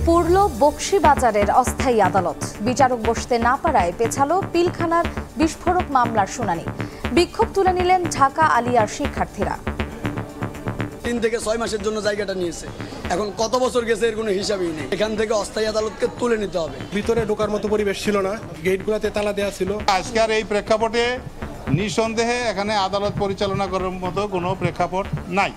পুরল বকশীবাজারের অস্থায়ী আদালত। বিচারক বসতে না পারায় পেছালো পিলখানার বিস্ফোরক মামলার শুনানি। বিক্ষোভ তুলে নিলেন ঢাকা আলিয়ার শিক্ষার্থীরা। 3 থেকে 6 মাসের জন্য জায়গাটা নিয়েছে, এখন কত বছর গেছে এর কোনো হিসাবই নেই। এখান থেকে অস্থায়ী আদালতকে তুলে নিতে হবে। ভিতরে ঢোকার মতো পরিবেশ ছিল না, গেটগুলোতে তালা দেওয়া ছিল। আজকের এই প্রেক্ষাপটে নিঃসন্দেহে এখানে আদালত পরিচালনা করার মতো কোনো প্রেক্ষাপট নাই।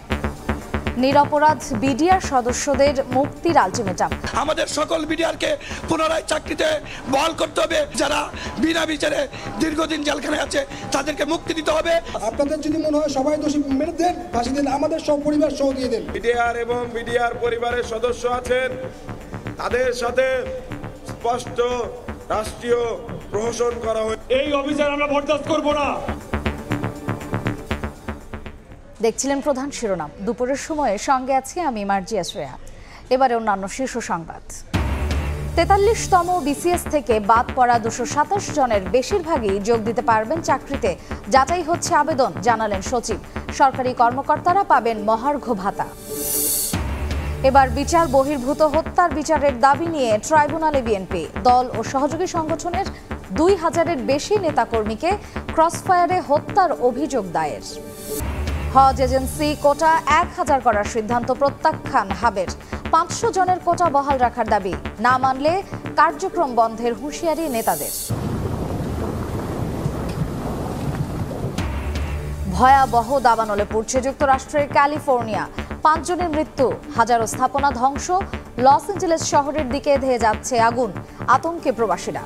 নিরপরাধ বিডিআর সদস্যদের মুক্তির আলটিমেটাম। আমাদের সকল বিডিআরকে পুনরায় চাকরিতে বহাল করতে হবে। যারা বিনা বিচারে দীর্ঘদিন জেলখানায় আছে তাদেরকে মুক্তি দিতে হবে। আপনাদের যদি মনে হয় সবাই দোষী মেরে দেন, ফাঁসি দেন, আমাদের সব পরিবার সহ দিয়ে দেন। বিডিআর এবং বিডিআর পরিবারের সদস্য আছেন, তাদের সাথে স্পষ্ট রাষ্ট্রীয় প্রহসন করা হয়। এই অভিযান আমরা বরদাস্ত করব না। দেখছিলেন প্রধান শিরোনাম। দুপুরের সময়ে সঙ্গে আছি আমি মার্জিয়া শ্রেয়া। এবারে অন্যান্য শীর্ষ সংবাদ। 43তম বিসিএস থেকে বাদ পড়া 227 জনের বেশিরভাগই যোগ দিতে পারবেন চাকরিতে। যাচাই হচ্ছে আবেদন, জানালেন সচিব। সরকারি কর্মকর্তারা পাবেন মহার্ঘ ভাতা। এবার বিচার বহির্ভূত হত্যার বিচারের দাবি নিয়ে ট্রাইব্যুনালে বিএনপি। দল ও সহযোগী সংগঠনের 2000-এর বেশি নেতাকর্মীকে ক্রসফায়ারে হত্যার অভিযোগ দায়ের। হজ এজেন্সি কোটা 1000 করার সিদ্ধান্ত প্রত্যাখ্যান হাবের। 500 জনের কোটা বহাল রাখার দাবি, না মানলে কার্যক্রম বন্ধের হুঁশিয়ারি নেতাদের। ভয়াবহ দাবানলে পড়ছে যুক্তরাষ্ট্রের ক্যালিফোর্নিয়া। 5 জনের মৃত্যু, হাজারো স্থাপনা ধ্বংস। লস এঞ্জেলেস শহরের দিকে ধেয়ে যাচ্ছে আগুন, আতঙ্কে প্রবাসীরা।